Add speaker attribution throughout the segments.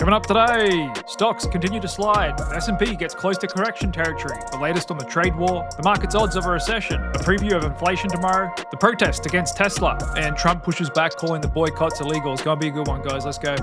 Speaker 1: Coming up today, stocks continue to slide, the S&P gets close to correction territory, the latest on the trade war, the market's odds of a recession, a preview of inflation tomorrow, the protest against Tesla, and Trump pushes back calling the boycotts illegal. It's going to be a good one, guys. Let's go.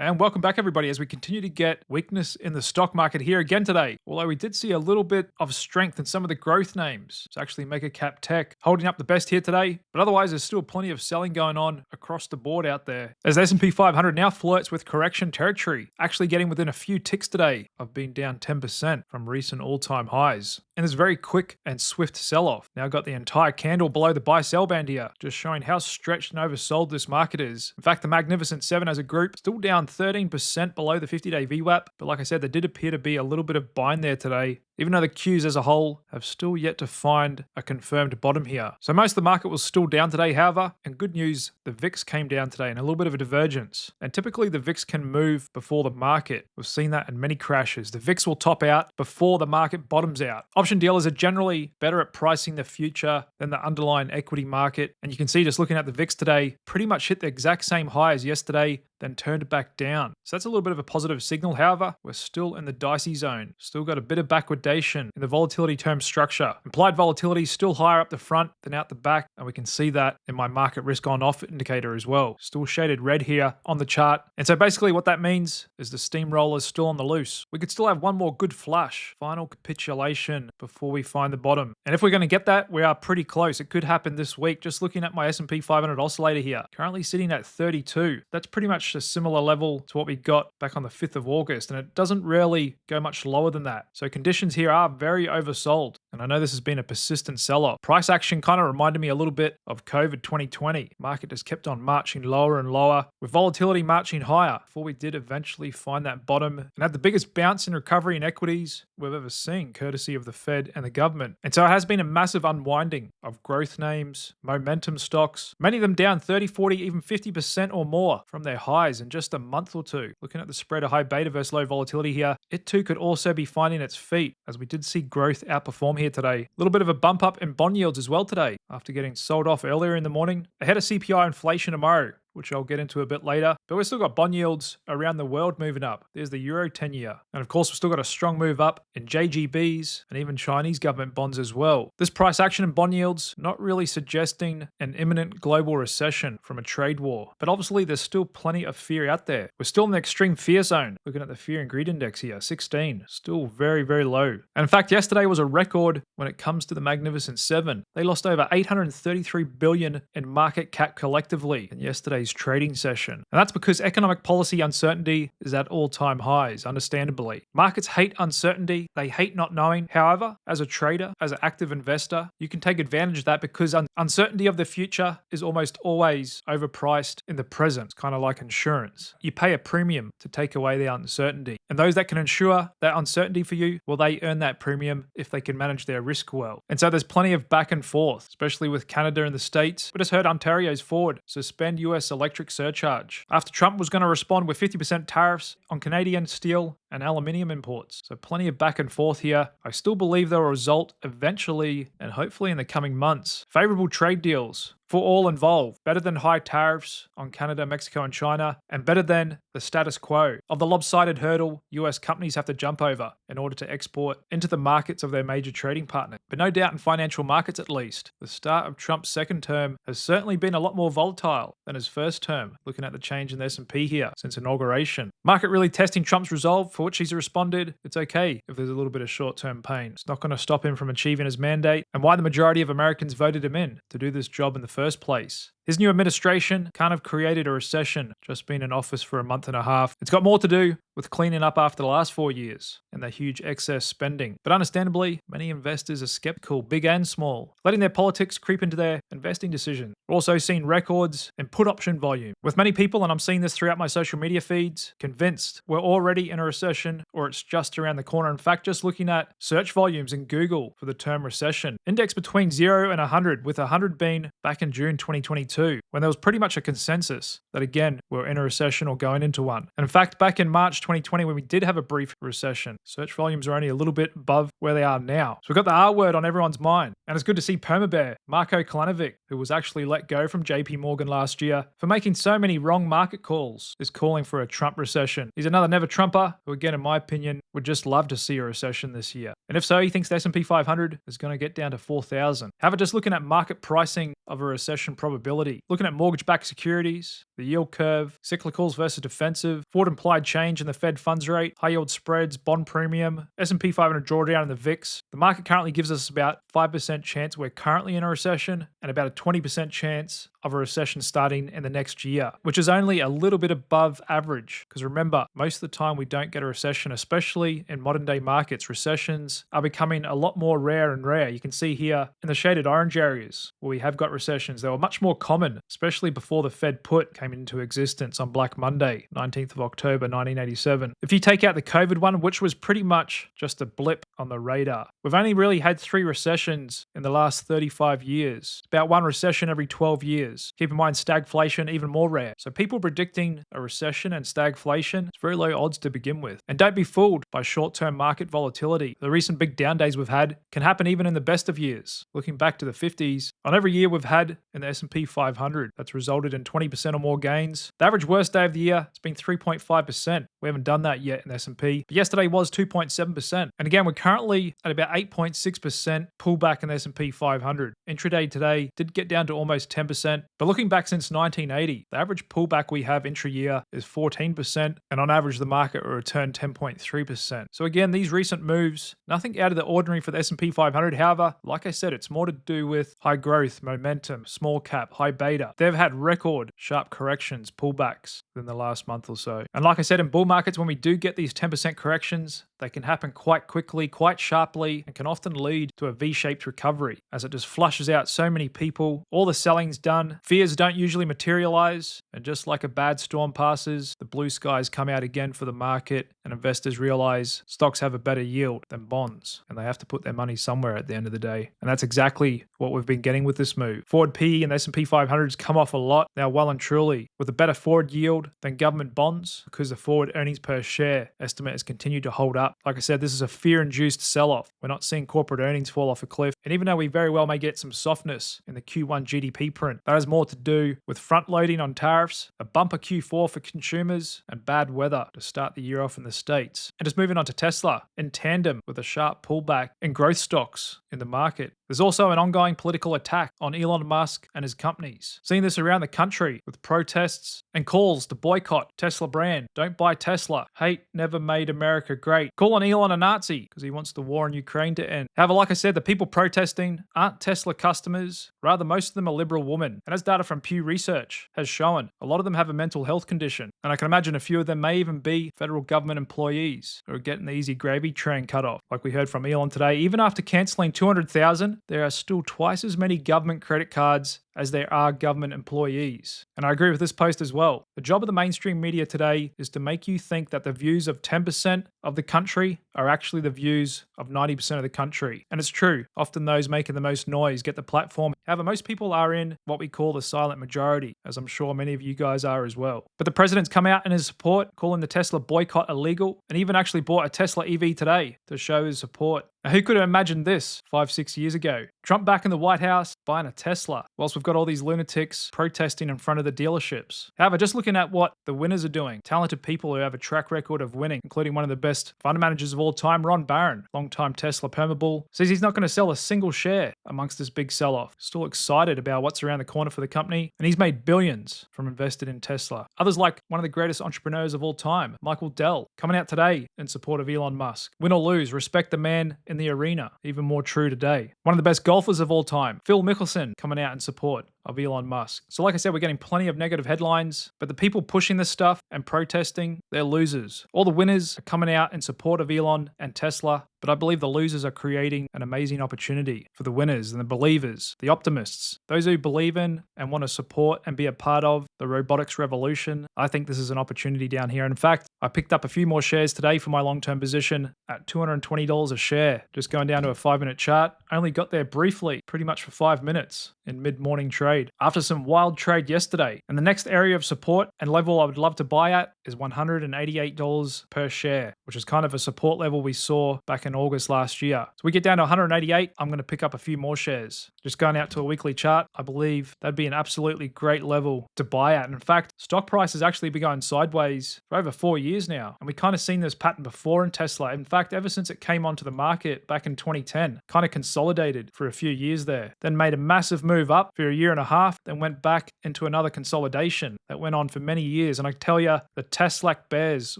Speaker 1: And welcome back, everybody, as we continue to get weakness in the stock market here again today. Although we did see a little bit of strength in some of the growth names. It's actually mega cap tech holding up the best here today. But otherwise, there's still plenty of selling going on across the board out there. As the S&P 500 now flirts with correction territory, actually getting within a few ticks today of being down 10% from recent all-time highs. And this very quick and swift sell-off now got the entire candle below the buy-sell band here, just showing how stretched and oversold this market is. In fact, the Magnificent 7 as a group still down 13% below the 50-day VWAP, but like I said, there did appear to be a little bit of buying there today, even though the Qs as a whole have still yet to find a confirmed bottom here. So most of the market was still down today, however, and good news, the VIX came down today in a little bit of a divergence. And typically the VIX can move before the market. We've seen that in many crashes. The VIX will top out before the market bottoms out. Option dealers are generally better at pricing the future than the underlying equity market. And you can see just looking at the VIX today, pretty much hit the exact same high as yesterday, then turned back down. So that's a little bit of a positive signal. However, we're still in the dicey zone. Still got a bit of backwardation in the volatility term structure. Implied volatility is still higher up the front than out the back, and we can see that in my market risk on off indicator as well. Still shaded red here on the chart. And so basically what that means is the steamroller is still on the loose. We could still have one more good flush, final capitulation before we find the bottom. And if we're going to get that, we are pretty close. It could happen this week. Just looking at my S&P 500 oscillator here, currently sitting at 32. That's pretty much a similar level to what we got back on the 5th of August, and it doesn't really go much lower than that. So conditions here are very oversold, and I know this has been a persistent sell-off. Price action kind of reminded me a little bit of COVID 2020. Market just kept on marching lower and lower, with volatility marching higher before we did eventually find that bottom and had the biggest bounce in recovery in equities we've ever seen, courtesy of the Fed and the government. And so it has been a massive unwinding of growth names, momentum stocks, many of them down 30, 40, even 50% or more from their highs in just a month or two. Looking at the spread of high beta versus low volatility here, it too could also be finding its feet, as we did see growth outperform here today. A little bit of a bump up in bond yields as well today, after getting sold off earlier in the morning, ahead of CPI inflation tomorrow, which I'll get into a bit later. But we've still got bond yields around the world moving up. There's the Euro 10-year. And of course, we've still got a strong move up in JGBs and even Chinese government bonds as well. This price action in bond yields not really suggesting an imminent global recession from a trade war. But obviously, there's still plenty of fear out there. We're still in the extreme fear zone. Looking at the fear and greed index here, 16. Still very, very low. And in fact, yesterday was a record when it comes to the Magnificent 7. They lost over $833 billion in market cap collectively in yesterday's trading session. And that's because economic policy uncertainty is at all-time highs, understandably. Markets hate uncertainty. They hate not knowing. However, as a trader, as an active investor, you can take advantage of that because uncertainty of the future is almost always overpriced in the present. It's kind of like insurance. You pay a premium to take away the uncertainty. And those that can ensure that uncertainty for you, well, they earn that premium if they can manage their risk well. And so there's plenty of back and forth, especially with Canada and the States. We just heard Ontario's Ford suspend US electric surcharge after Trump was going to respond with 50% tariffs on Canadian steel and aluminium imports. So plenty of back and forth here. I still believe they'll result eventually and hopefully in the coming months. Favorable trade deals for all involved, better than high tariffs on Canada, Mexico, and China, and better than the status quo of the lopsided hurdle US companies have to jump over in order to export into the markets of their major trading partner. But no doubt in financial markets at least, the start of Trump's second term has certainly been a lot more volatile than his first term, looking at the change in the S&P here since inauguration. Market really testing Trump's resolve, for which he's responded, it's okay if there's a little bit of short-term pain. It's not going to stop him from achieving his mandate, and why the majority of Americans voted him in to do this job in the first place. His new administration kind of created a recession, just been in office for a month and a half. It's got more to do with cleaning up after the last 4 years and the huge excess spending. But understandably, many investors are skeptical, big and small, letting their politics creep into their investing decisions. We're also seeing records in put option volume, with many people, and I'm seeing this throughout my social media feeds, convinced we're already in a recession or it's just around the corner. In fact, just looking at search volumes in Google for the term recession, index between 0 and 100, with 100 being back in June 2022. 2022, when there was pretty much a consensus that, again, we're in a recession or going into one. And in fact, back in March 2020, when we did have a brief recession, search volumes are only a little bit above where they are now. So we've got the R word on everyone's mind. And it's good to see perma-bear Marko Kalanovic, who was actually let go from JP Morgan last year for making so many wrong market calls, is calling for a Trump recession. He's another never Trumper who, again, in my opinion, would just love to see a recession this year. And if so, he thinks the S&P 500 is going to get down to 4,000. However, just looking at market pricing of a recession probability, looking at mortgage-backed securities, the yield curve, cyclicals versus defensive, forward implied change in the Fed funds rate, high yield spreads, bond premium, S&P 500 drawdown and the VIX, the market currently gives us about 5% chance we're currently in a recession and about a 20% chance of a recession starting in the next year, which is only a little bit above average. Because remember, most of the time we don't get a recession, especially in modern day markets. Recessions are becoming a lot more rare and rare. You can see here in the shaded orange areas where we have got recessions, they were much more common, especially before the Fed put came into existence on Black Monday, 19th of October, 1987. If you take out the COVID one, which was pretty much just a blip on the radar, we've only really had 3 recessions in the last 35 years. It's about 1 recession every 12 years. Keep in mind, stagflation, even more rare. So people predicting a recession and stagflation, it's very low odds to begin with. And don't be fooled by short-term market volatility. The recent big down days we've had can happen even in the best of years. Looking back to the 50s, on every year we've had in the S&P 500, that's resulted in 20% or more gains. The average worst day of the year has been 3.5%. We haven't done that yet in S&P, but yesterday was 2.7%. And again, we're currently at about 8.6% pullback in the S&P 500. Intraday today did get down to almost 10%, but looking back since 1980, the average pullback we have intra-year is 14%, and on average the market will return 10.3%. So again, these recent moves, nothing out of the ordinary for the S&P 500. However, like I said, it's more to do with high growth, momentum, small cap, high beta. They've had record sharp corrections, pullbacks in the last month or so. And like I said, in bull markets, when we do get these 10% corrections, they can happen quite quickly, quite sharply, and can often lead to a V-shaped recovery as it just flushes out so many people. All the selling's done. Fears don't usually materialize. And just like a bad storm passes, the blue skies come out again for the market, and investors realize stocks have a better yield than bonds, and they have to put their money somewhere at the end of the day. And that's exactly what we've been getting with this move. Forward PE and the S&P 500 has come off a lot now, well and truly, with a better forward yield than government bonds, because the forward earnings per share estimate has continued to hold up. Like I said, this is a fear-induced sell-off. We're not seeing corporate earnings fall off a cliff. And even though we very well may get some softness in the Q1 GDP print, that has more to do with front-loading on tariffs, a bumper Q4 for consumers, and bad weather to start the year off in the States. And just moving on to Tesla, in tandem with a sharp pullback in growth stocks in the market, there's also an ongoing political attack on Elon Musk and his companies. Seeing this around the country with protests and calls to boycott Tesla brand. Don't buy Tesla. Hate never made America great. Call on Elon a Nazi because he wants the war in Ukraine to end. However, like I said, the people protesting aren't Tesla customers. Rather, most of them are liberal women. And as data from Pew Research has shown, a lot of them have a mental health condition. And I can imagine a few of them may even be federal government employees who are getting the easy gravy train cut off. Like we heard from Elon today, even after cancelling 200,000, there are still twice as many government credit cards as there are government employees. And I agree with this post as well. The job of the mainstream media today is to make you think that the views of 10% of the country are actually the views of 90% of the country. And it's true, often those making the most noise get the platform. However, most people are in what we call the silent majority, as I'm sure many of you guys are as well. But the president's come out in his support, calling the Tesla boycott illegal, and even actually bought a Tesla EV today to show his support. Now, who could have imagined this 5-6 years ago? Trump back in the White House buying a Tesla, whilst we've got all these lunatics protesting in front of the dealerships. However, just looking at what the winners are doing, talented people who have a track record of winning, including one of the best fund managers of all time, Ron Barron, longtime Tesla perma-bull, says he's not going to sell a single share amongst this big sell-off. Still excited about what's around the corner for the company, and he's made billions from invested in Tesla. Others like one of the greatest entrepreneurs of all time, Michael Dell, coming out today in support of Elon Musk. Win or lose, respect the man in the arena. Even more true today. One of the best golfers of all time, Phil Mickelson, coming out in support of Elon Musk. So like I said, we're getting plenty of negative headlines, but the people pushing this stuff and protesting, they're losers. All the winners are coming out in support of Elon and Tesla, but I believe the losers are creating an amazing opportunity for the winners and the believers, the optimists, those who believe in and want to support and be a part of the robotics revolution. I think this is an opportunity down here. In fact, I picked up a few more shares today for my long-term position at $220 a share, just going down to a 5-minute chart. I only got there briefly, pretty much for 5 minutes in mid-morning trade after some wild trade yesterday. And the next area of support and level I would love to buy at is $188 per share, which is kind of a support level we saw back in August last year. So we get down to 188, I'm going to pick up a few more shares. Just going out to a weekly chart, I believe that'd be an absolutely great level to buy at. And in fact, stock price has actually been going sideways for over 4 years now. And we kind of seen this pattern before in Tesla. In fact, ever since it came onto the market back in 2010, kind of consolidated for a few years there, then made a massive move up for a year and a half, then went back into another consolidation that went on for many years. And I tell you, the Tesla bears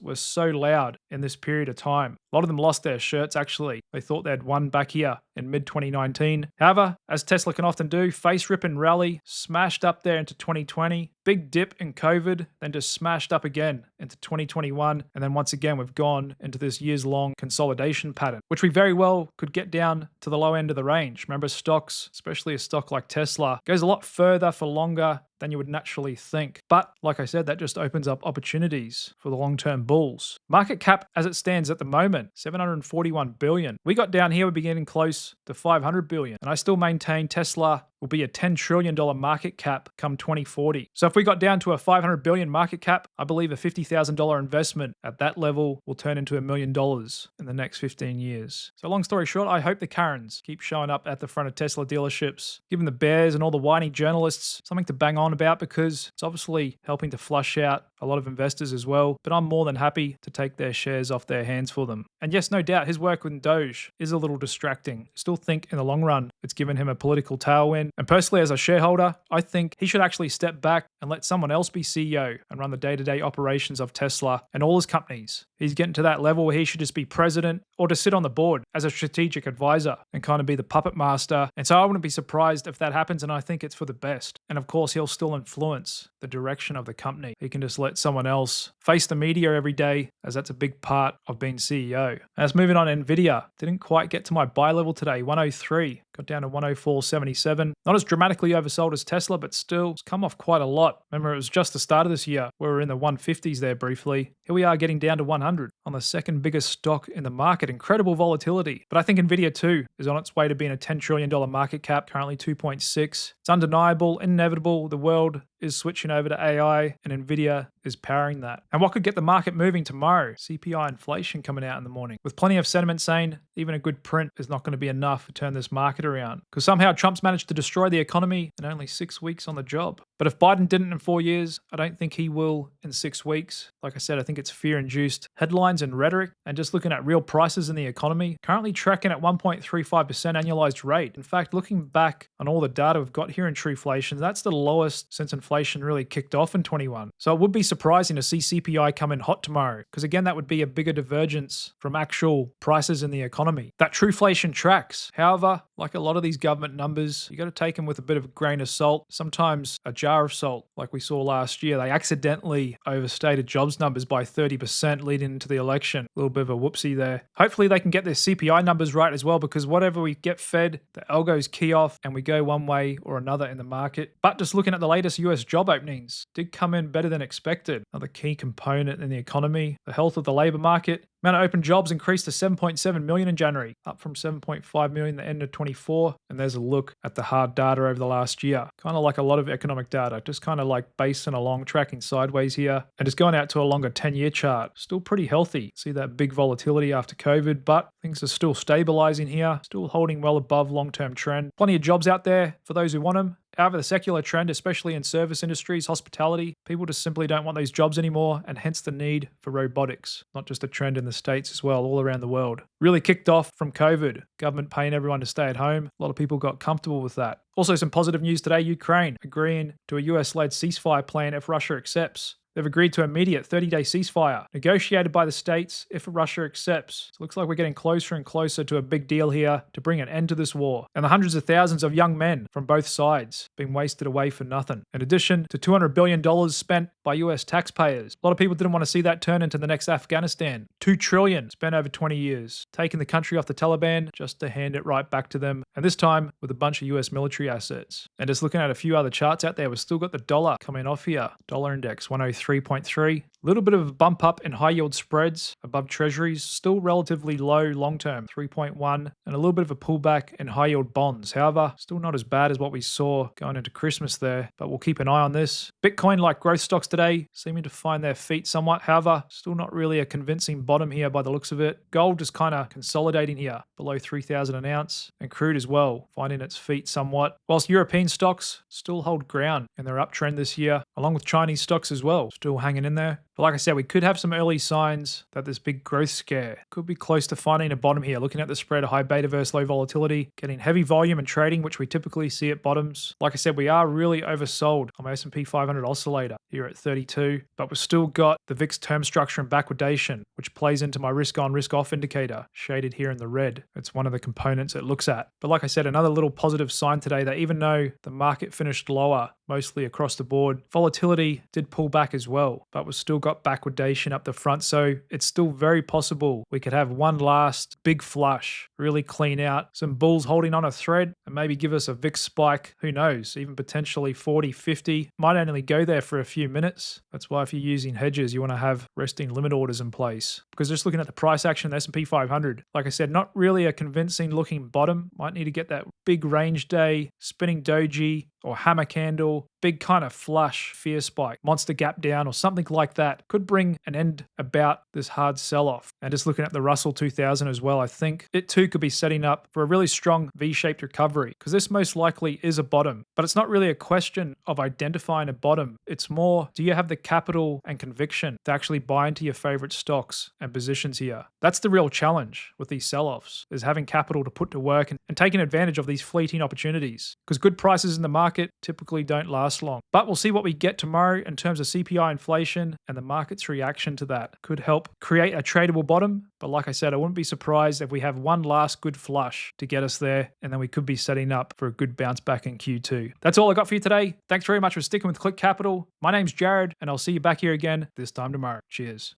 Speaker 1: were so loud in this period of time. A lot of them lost their shirts actually. They thought they'd won back here in mid-2019. However, as Tesla can often do, face rip and rally, smashed up there into 2020, big dip in COVID, then just smashed up again into 2021. And then once again, we've gone into this years-long consolidation pattern, which we very well could get down to the low end of the range. Remember, stocks, especially a stock like Tesla, goes a lot further for longer than you would naturally think. But like I said, that just opens up opportunities for the long-term bulls. Market cap as it stands at the moment, 741 billion. We got down here, we're getting close to 500 billion. And I still maintain Tesla will be a $10 trillion market cap come 2040. So if we got down to a 500 billion market cap, I believe a $50,000 investment at that level will turn into $1 million in the next 15 years. So long story short, I hope the Karens keep showing up at the front of Tesla dealerships, giving the bears and all the whiny journalists something to bang on about, because it's obviously helping to flush out a lot of investors as well. But I'm more than happy to take their shares off their hands for them. And yes, no doubt, his work with Doge is a little distracting. Still think in the long run, it's given him a political tailwind. And personally, as a shareholder, I think he should actually step back and let someone else be CEO and run the day-to-day operations of Tesla and all his companies. He's getting to that level where he should just be president or to sit on the board as a strategic advisor and kind of be the puppet master. And so I wouldn't be surprised if that happens, and I think it's for the best. And of course, he'll still influence the direction of the company. He can just let someone else face the media every day, as that's a big part of being CEO. As moving on, Nvidia didn't quite get to my buy level today, 103, got down to 104.77. Not as dramatically oversold as Tesla, but still it's come off quite a lot. Remember, it was just the start of this year where we were in the 150s there briefly. Here we are getting down to 100 on the second biggest stock in the market. Incredible volatility. But I think Nvidia too is on its way to being a $10 trillion market cap, currently 2.6. It's undeniable, inevitable. The world is switching over to AI, and Nvidia is powering that. And what could get the market moving tomorrow? CPI inflation coming out in the morning, with plenty of sentiment saying even a good print is not going to be enough to turn this market around, because somehow Trump's managed to destroy the economy in only 6 weeks on the job. But if Biden didn't in 4 years, I don't think he will in 6 weeks. Like I said, I think it's fear-induced headlines and rhetoric, and just looking at real prices in the economy, currently tracking at 1.35% annualized rate. In fact, looking back on all the data we've got here in Trueflation, that's the lowest since inflation really kicked off in 21. So it would be surprising to see CPI come in hot tomorrow, because again, that would be a bigger divergence from actual prices in the economy. That Trueflation tracks. However, like a lot of these government numbers, you got to take them with a bit of a grain of salt, sometimes a jar of salt, like we saw last year. They accidentally overstated jobs numbers by 30% leading into the election. A little bit of a whoopsie there. Hopefully they can get their CPI numbers right as well, because whatever we get fed, the algos key off and we go one way or another in the market. But just looking at the latest US job openings, did come in better than expected. Another key component in the economy, the health of the labor market. Amount of open jobs increased to 7.7 million in January, up from 7.5 million at the end of 24. And there's a look at the hard data over the last year. Kind of like a lot of economic data, just kind of like basing along, tracking sideways here, and just going out to a longer 10-year chart. Still pretty healthy. See that big volatility after COVID, but things are still stabilizing here, still holding well above long-term trend. Plenty of jobs out there for those who want them. However, the secular trend, especially in service industries, hospitality, people just simply don't want those jobs anymore, and hence the need for robotics. Not just a trend in the States as well, all around the world. Really kicked off from COVID. Government paying everyone to stay at home. A lot of people got comfortable with that. Also, some positive news today, Ukraine agreeing to a US-led ceasefire plan if Russia accepts. They've agreed to immediate 30-day ceasefire, negotiated by the states if Russia accepts. So it looks like we're getting closer and closer to a big deal here to bring an end to this war. And the hundreds of thousands of young men from both sides being wasted away for nothing. In addition to $200 billion spent by US taxpayers. A lot of people didn't want to see that turn into the next Afghanistan. $2 trillion spent over 20 years, taking the country off the Taliban just to hand it right back to them. And this time with a bunch of US military assets. And just looking at a few other charts out there, we've still got the dollar coming off here. Dollar index 103.3. Little bit of a bump up in high yield spreads above treasuries, still relatively low long term, 3.1, and a little bit of a pullback in high yield bonds. However, still not as bad as what we saw going into Christmas there, but we'll keep an eye on this. Bitcoin, like growth stocks today, seeming to find their feet somewhat. However, still not really a convincing bottom here by the looks of it. Gold just kind of consolidating here below 3,000 an ounce, and crude as well, finding its feet somewhat. Whilst European stocks still hold ground in their uptrend this year, along with Chinese stocks as well, still hanging in there. But like I said, we could have some early signs that this big growth scare could be close to finding a bottom here. Looking at the spread of high beta versus low volatility, getting heavy volume and trading, which we typically see at bottoms. Like I said, we are really oversold on my S&P 500 oscillator here at 32, but we've still got the VIX term structure and backwardation, which plays into my risk on, risk off indicator, shaded here in the red. It's one of the components it looks at. But like I said, another little positive sign today that even though the market finished lower, mostly across the board, volatility did pull back as well, but we've still got backwardation up the front. So it's still very possible we could have one last big flush, really clean out some bulls holding on a thread and maybe give us a VIX spike. Who knows, even potentially 40, 50. Might only go there for a few minutes. That's why if you're using hedges, you want to have resting limit orders in place. Because just looking at the price action of the S&P 500, like I said, not really a convincing looking bottom. Might need to get that big range day, spinning doji or hammer candle, big kind of flush fear spike, monster gap down or something like that could bring an end about this hard sell-off. And just looking at the Russell 2000 as well, I think it too could be setting up for a really strong V-shaped recovery because this most likely is a bottom. But it's not really a question of identifying a bottom. It's more, do you have the capital and conviction to actually buy into your favorite stocks and positions here? That's the real challenge with these sell-offs, is having capital to put to work and taking advantage of these fleeting opportunities. Because good prices in the market typically don't last long. But we'll see what we get tomorrow in terms of CPI inflation, and the market's reaction to that could help create a tradable bottom. But like I said, I wouldn't be surprised if we have one last good flush to get us there, and then we could be setting up for a good bounce back in Q2. That's all I got for you today. Thanks very much for sticking with Click Capital. My name's Jared, and I'll see you back here again this time tomorrow. Cheers.